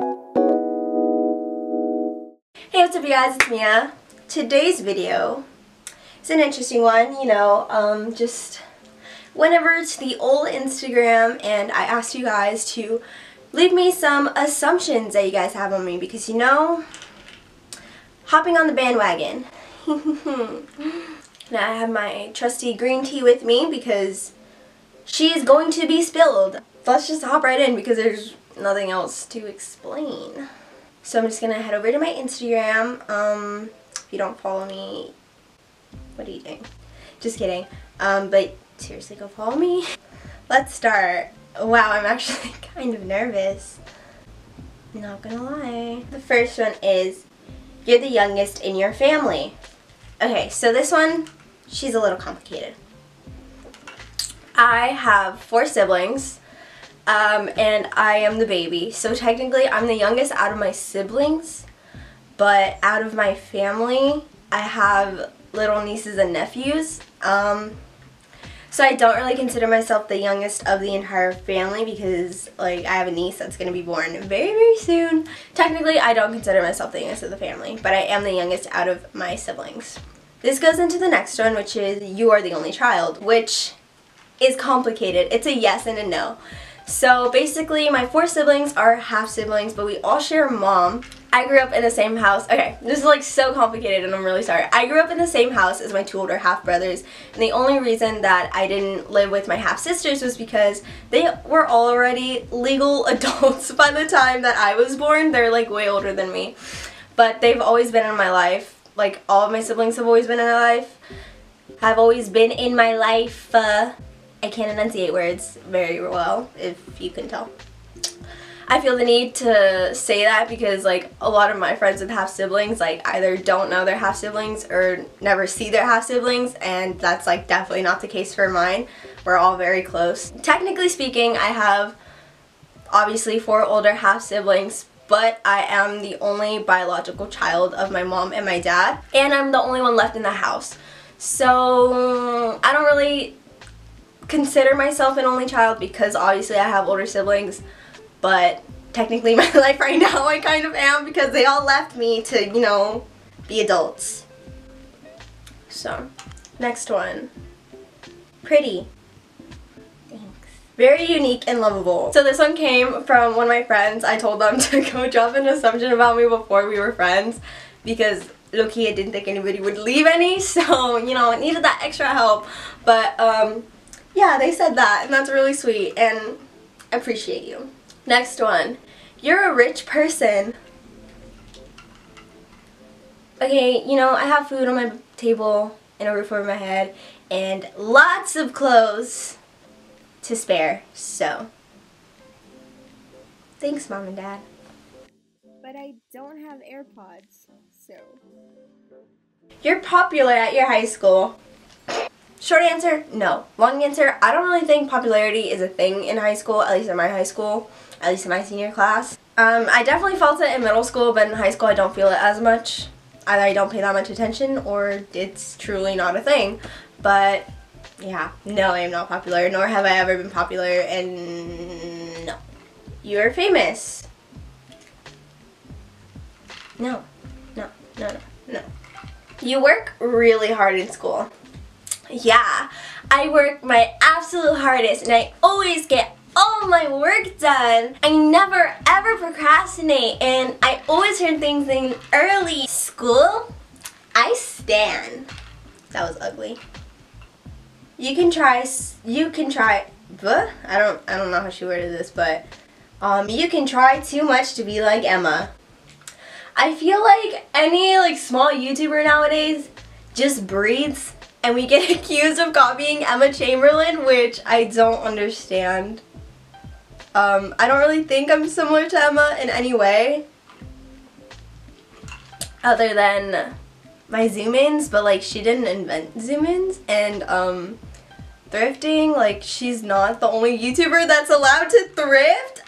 Hey, what's up you guys, it's Mia. Today's video is an interesting one, just went over to the old Instagram and I asked you guys to leave me some assumptions that you guys have on me because hopping on the bandwagon. Now I have my trusty green tea with me because she is going to be spilled. Let's just hop right in because there's nothing else to explain. So I'm just going to head over to my Instagram. If you don't follow me, what are you doing? Just kidding. But seriously, go follow me. Let's start. Wow, I'm actually kind of nervous. Not gonna lie. The first one is, you're the youngest in your family. Okay, so this one, she's a little complicated. I have 4 siblings. And I am the baby, so technically I'm the youngest out of my siblings, but out of my family I have little nieces and nephews, so I don't really consider myself the youngest of the entire family because I have a niece that's going to be born very, very soon. Technically I don't consider myself the youngest of the family, but I am the youngest out of my siblings. This goes into the next one, which is you are the only child, which is complicated. It's a yes and a no. So basically my 4 siblings are half siblings, but we all share a mom. I grew up in the same house. Okay, this is so complicated and I'm really sorry. I grew up in the same house as my 2 older half brothers, and the only reason that I didn't live with my half sisters was because they were already legal adults by the time that I was born. They're way older than me. But they've always been in my life. All of my siblings have always been in my life. Have always been in my life. I can't enunciate words very well, if you can tell. I feel the need to say that because a lot of my friends with half siblings either don't know their half siblings or never see their half siblings, and that's definitely not the case for mine. We're all very close. Technically speaking, I have obviously 4 older half siblings, but I am the only biological child of my mom and my dad, and I'm the only one left in the house. So I don't really consider myself an only child because obviously I have older siblings, but technically my life right now I kind of am because they all left me to, be adults. So, next one. Pretty. Thanks. Very unique and lovable. So this one came from one of my friends. I told them to go drop an assumption about me before we were friends because low-key I didn't think anybody would leave any, so I needed that extra help. But yeah, they said that, and that's really sweet, and I appreciate you. Next one. You're a rich person. Okay, I have food on my table and a roof over my head and lots of clothes to spare, so thanks, Mom and Dad. But I don't have AirPods, so. You're popular at your high school. Short answer, no. Long answer, I don't really think popularity is a thing in high school, at least in my high school, at least in my senior class. I definitely felt it in middle school, but in high school I don't feel it as much. Either I don't pay that much attention or it's truly not a thing. But yeah, no, I am not popular, nor have I ever been popular, and no. You're famous. No, no, no, no, no. You work really hard in school. Yeah, I work my absolute hardest and I always get all my work done. I never ever procrastinate and I always turn things in early. School, I stand. That was ugly. You can try, I don't know how she worded this, but you can try too much to be like Emma. I feel like any small YouTuber nowadays just breathes and we get accused of copying Emma Chamberlain, which I don't understand. I don't really think I'm similar to Emma in any way other than my zoom-ins, but she didn't invent zoom-ins, and thrifting, she's not the only YouTuber that's allowed to thrift.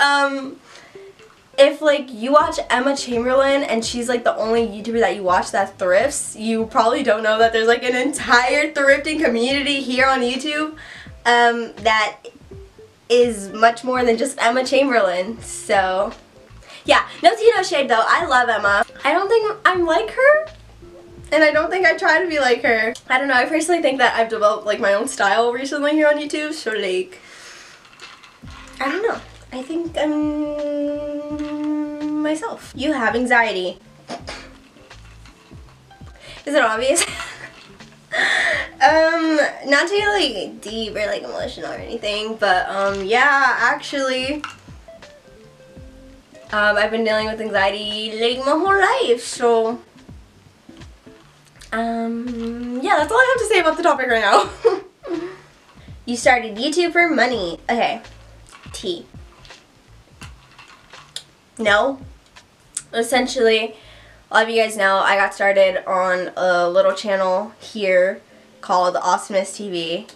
If you watch Emma Chamberlain and she's the only YouTuber that you watch that thrifts, you probably don't know that there's an entire thrifting community here on YouTube that is much more than just Emma Chamberlain. So Yeah, no tea, no shade though. I love Emma. I don't think I'm like her, and I don't think I try to be like her. I don't know, I personally think that I've developed like my own style recently here on YouTube, so like, I don't know. I think I'm myself. You have anxiety. Is it obvious? Not to get like deep or like emotional or anything, but yeah, actually, I've been dealing with anxiety like my whole life, so yeah, that's all I have to say about the topic right now. You started YouTube for money. Okay, T. No. Essentially, a lot of you guys know I got started on a little channel here called Awesomeness TV.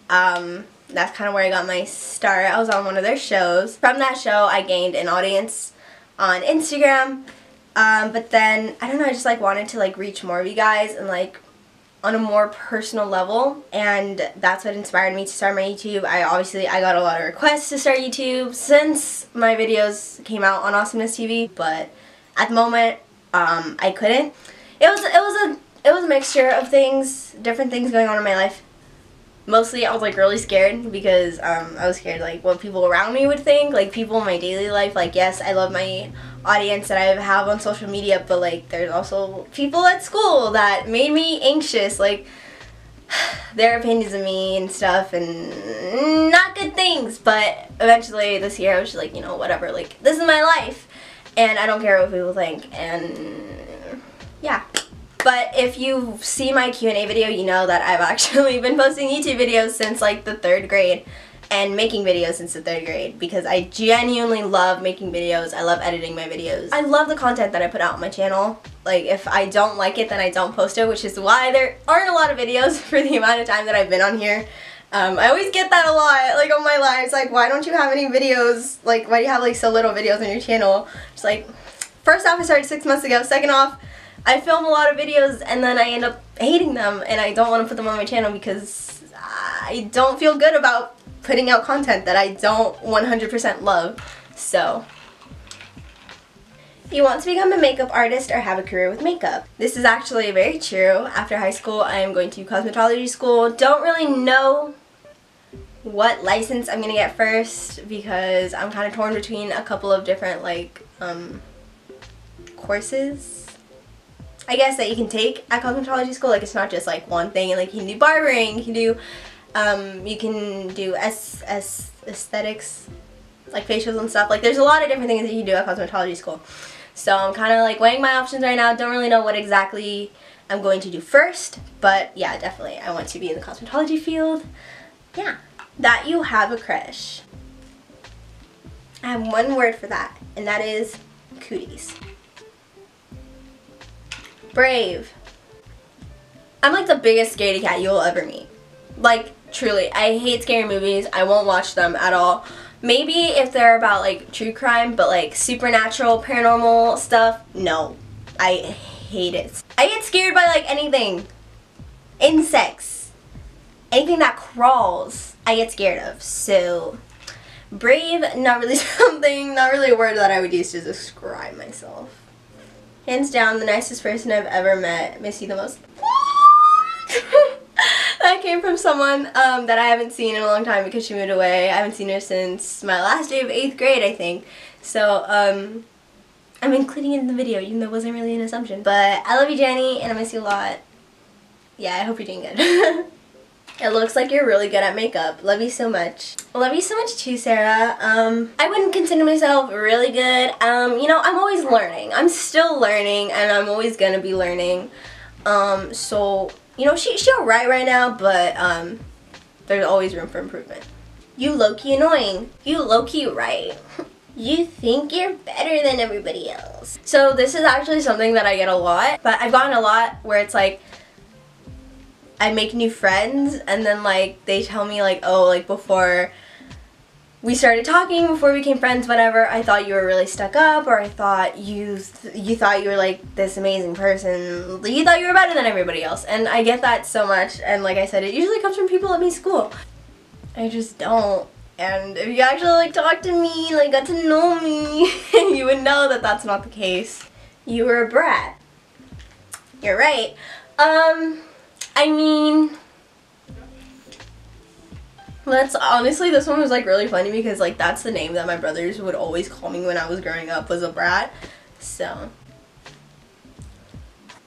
That's kind of where I got my start. I was on one of their shows. From that show, I gained an audience on Instagram. But then, I don't know, I just like wanted to like reach more of you guys and like on a more personal level, and that's what inspired me to start my YouTube. I got a lot of requests to start YouTube since my videos came out on Awesomeness TV, but at the moment, I couldn't. It was a mixture of things, different things going on in my life. Mostly I was like really scared because I was scared like what people around me would think, like people in my daily life. Like, yes, I love my audience that I have on social media, but like there's also people at school that made me anxious, like their opinions of me and stuff, and not good things. But eventually this year I was just like, you know, whatever, like this is my life and I don't care what people think, and yeah. But if you see my Q&A video, you know that I've actually been posting YouTube videos since like the 3rd grade and making videos since the 3rd grade because I genuinely love making videos. I love editing my videos. I love the content that I put out on my channel. Like, if I don't like it, then I don't post it, which is why there aren't a lot of videos for the amount of time that I've been on here. I always get that a lot, like on my lives, like, why don't you have any videos? Like, why do you have like so little videos on your channel? Just like, first off, I started 6 months ago. Second off, I film a lot of videos and then I end up hating them and I don't want to put them on my channel because I don't feel good about putting out content that I don't 100% love. So, you want to become a makeup artist or have a career with makeup? This is actually very true. After high school, I am going to cosmetology school. Don't really know what license I'm going to get first because I'm kind of torn between a couple of different like courses, I guess, that you can take at cosmetology school. Like, it's not just like one thing, and like you can do barbering, you can do aesthetics, like facials and stuff. Like, there's a lot of different things that you can do at cosmetology school. So I'm kind of like weighing my options right now. Don't really know what exactly I'm going to do first, but yeah, definitely I want to be in the cosmetology field. Yeah. That you have a crush. I have one word for that, and that is cooties. Brave. I'm like the biggest scaredy cat you'll ever meet. Like, truly, I hate scary movies. I won't watch them at all. Maybe if they're about like true crime, but like supernatural, paranormal stuff, no. I hate it. I get scared by like anything. Insects. Anything that crawls, I get scared of. So, brave, not really something, not really a word that I would use to describe myself. Hands down, the nicest person I've ever met. Miss you the most. That came from someone that I haven't seen in a long time because she moved away. I haven't seen her since my last day of 8th grade, I think. So, I'm including it in the video, even though it wasn't really an assumption. But I love you, Jenny, and I miss you a lot. Yeah, I hope you're doing good. It looks like you're really good at makeup. Love you so much. Love you so much too, Sarah. I wouldn't consider myself really good. You know, I'm always learning. I'm still learning, and I'm always gonna be learning. So, you know, she's alright right now, but there's always room for improvement. You low-key annoying. You low-key right. You think you're better than everybody else. So this is actually something that I get a lot, but I've gotten a lot where it's like, I make new friends and then like they tell me like, oh, like before we started talking, before we became friends, whatever, I thought you were really stuck up, or I thought you thought you were like this amazing person. You thought you were better than everybody else. And I get that so much, and like I said, it usually comes from people at my school. I just don't And if you actually like talk to me, like got to know me, you would know that that's not the case. You were a brat. You're right. I mean, honestly, this one was like really funny because like that's the name that my brothers would always call me when I was growing up, was a brat. So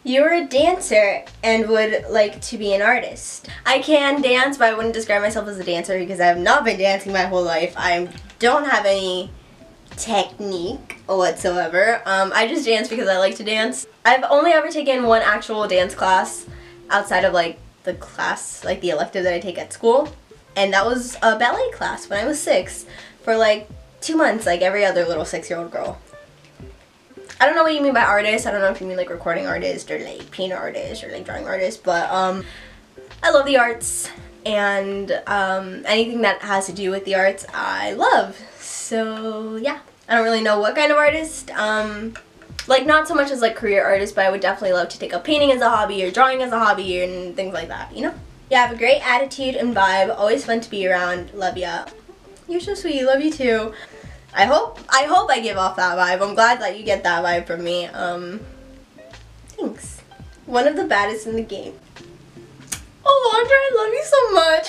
you were a dancer and would like to be an artist. I can dance, but I wouldn't describe myself as a dancer because I have not been dancing my whole life. I don't have any technique whatsoever. I just dance because I like to dance. I've only ever taken one actual dance class outside of like the class, like the elective that I take at school. And that was a ballet class when I was 6 for like 2 months, like every other little 6-year-old girl. I don't know what you mean by artist. I don't know if you mean like recording artist or like painter artist or like drawing artist, but I love the arts, and anything that has to do with the arts I love. So yeah, I don't really know what kind of artist. Like not so much as like career artist, but I would definitely love to take up painting as a hobby or drawing as a hobby and things like that, you know? Yeah, have a great attitude and vibe. Always fun to be around. Love ya. You're so sweet. Love you too. I hope I give off that vibe. I'm glad that you get that vibe from me. Thanks. One of the baddest in the game. Alondra, I love you so much.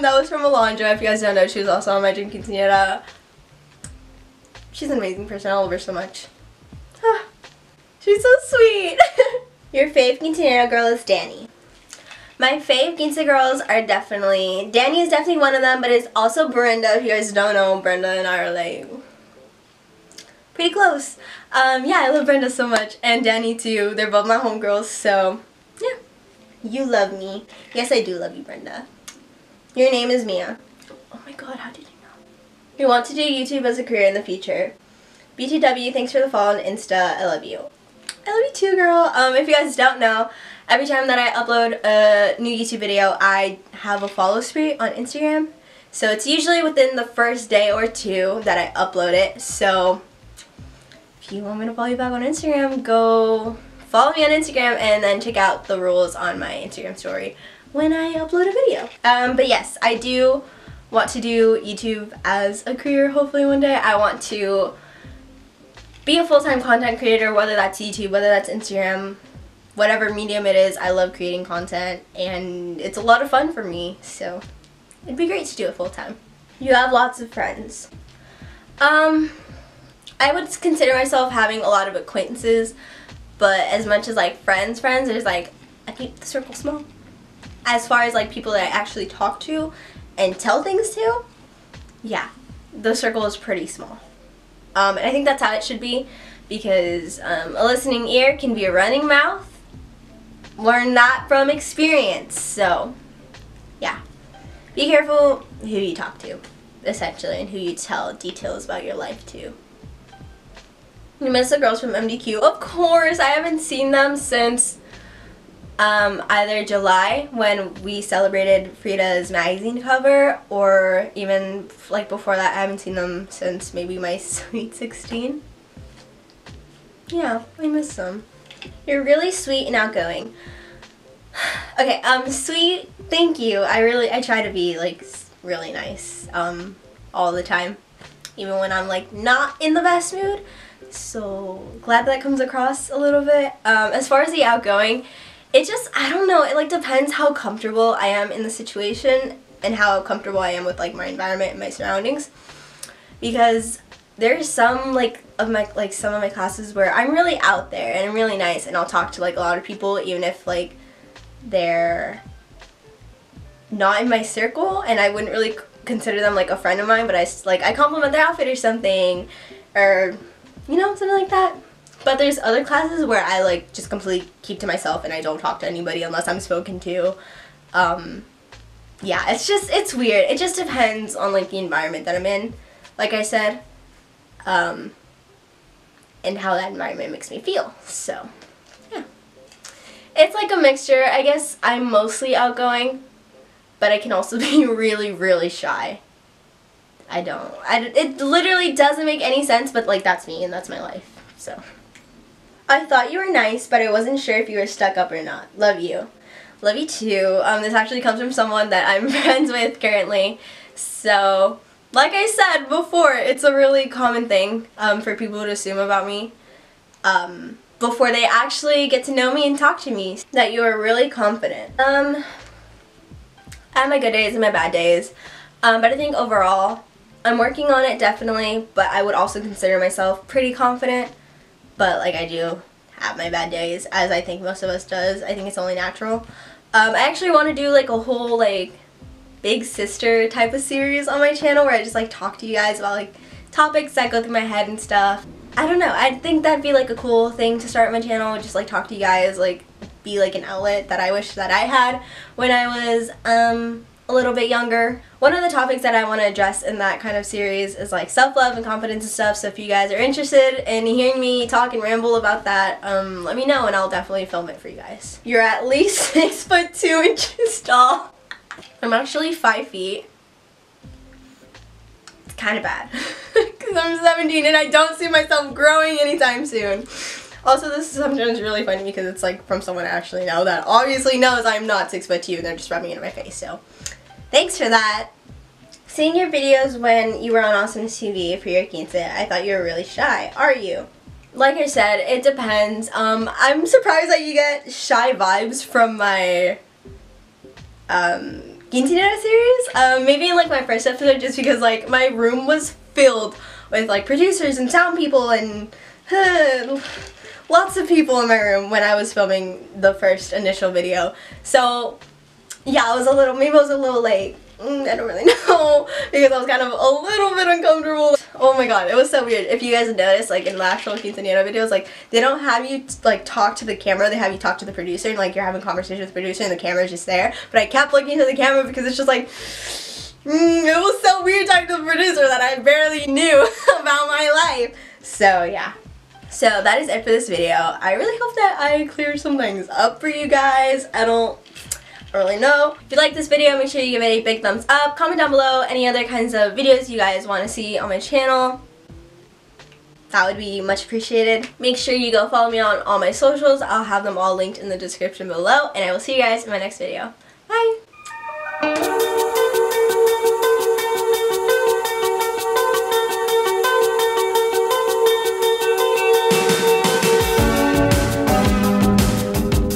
That was from Alondra. If you guys don't know, she was also on my dream quinceañera. She's an amazing person. I love her so much. She's so sweet. Your fave quinceañera girl is Danny. My fave quince girls are definitely, Danny is definitely one of them, but it's also Brenda. If you guys don't know, Brenda and I are like pretty close. Yeah, I love Brenda so much, and Danny too. They're both my homegirls, so yeah. You love me. Yes, I do love you, Brenda. Your name is Mia. Oh my god, how did you know? You want to do YouTube as a career in the future. BTW, thanks for the follow on Insta. I love you. I love you too, girl. If you guys don't know, every time that I upload a new YouTube video, I have a follow spree on Instagram. So it's usually within the first day or 2 that I upload it. So if you want me to follow you back on Instagram, go follow me on Instagram and then check out the rules on my Instagram story when I upload a video. But yes, I do want to do YouTube as a career hopefully one day. I want to be a full-time content creator, whether that's YouTube, whether that's Instagram, whatever medium it is. I love creating content and it's a lot of fun for me, so it'd be great to do it full-time. You have lots of friends. I would consider myself having a lot of acquaintances, but as much as like friends, there's like, I keep the circle small. As far as like people that I actually talk to and tell things to, yeah, the circle is pretty small. And I think that's how it should be, because a listening ear can be a running mouth. Learn that from experience. So yeah, be careful who you talk to, essentially, and who you tell details about your life to. You miss the girls from MDQ? Of course. I haven't seen them since either July when we celebrated Frida's magazine cover, or even like before that. I haven't seen them since maybe my Sweet 16. Yeah, I miss them. You're really sweet and outgoing. Okay, sweet, thank you. I try to be like really nice all the time, even when I'm like not in the best mood. So glad that comes across a little bit. As far as the outgoing, it just, I don't know, it like depends how comfortable I am in the situation and how comfortable I am with like my environment and my surroundings. Because there's some some of my classes where I'm really out there and I'm really nice and I'll talk to like a lot of people even if like they're not in my circle and I wouldn't really consider them like a friend of mine, but I compliment their outfit or something, or you know, something like that. But there's other classes where I like just completely keep to myself and I don't talk to anybody unless I'm spoken to. Yeah, it's weird. It just depends on like the environment that I'm in, like I said, and how that environment makes me feel. So yeah, it's like a mixture. I guess I'm mostly outgoing, but I can also be really, really shy. It literally doesn't make any sense, but like that's me and that's my life. So I thought you were nice, but I wasn't sure if you were stuck up or not. Love you. Love you too. This actually comes from someone that I'm friends with currently. So, like I said before, it's a really common thing for people to assume about me before they actually get to know me and talk to me, that you are really confident. I have my good days and my bad days, but I think overall I'm working on it definitely, but I would also consider myself pretty confident. But like, I do have my bad days, as I think most of us does. I think it's only natural. I actually want to do like a whole like big sister type of series on my channel where I just like talk to you guys about like topics that go through my head and stuff. I don't know, I think that'd be like a cool thing to start my channel, just like talk to you guys, like be like an outlet that I wish that I had when I was a little bit younger. One of the topics that I want to address in that kind of series is like self-love and confidence and stuff, so if you guys are interested in hearing me talk and ramble about that, let me know and I'll definitely film it for you guys. You're at least 6'2" tall. I'm actually 5 feet. It's kind of bad because I'm 17 and I don't see myself growing anytime soon. Also, this assumption is really funny because it's like from someone I actually know that obviously knows I'm not 6'2" and they're just rubbing it in my face, so thanks for that. Seeing your videos when you were on Awesomeness TV for your 15, I thought you were really shy. Are you? Like I said, it depends. I'm surprised that you get shy vibes from my quinceañera series. Maybe in like my first episode, just because like my room was filled with like producers and sound people and lots of people in my room when I was filming the first initial video. So yeah, I was a little, maybe I was a little like, I don't really know, because I was kind of a little bit uncomfortable. Oh my god, it was so weird. If you guys noticed, like in the actual quinceañera videos, like they don't have you like talk to the camera, they have you talk to the producer, and like you're having a conversation with the producer and the camera's just there. But I kept looking to the camera because it's just like, it was so weird talking to the producer that I barely knew about my life. So yeah. So that is it for this video. I really hope that I cleared some things up for you guys. I don't really know. If you like this video, make sure you give it a big thumbs up. Comment down below any other kinds of videos you guys want to see on my channel. That would be much appreciated. Make sure you go follow me on all my socials. I'll have them all linked in the description below. And I will see you guys in my next video. Bye!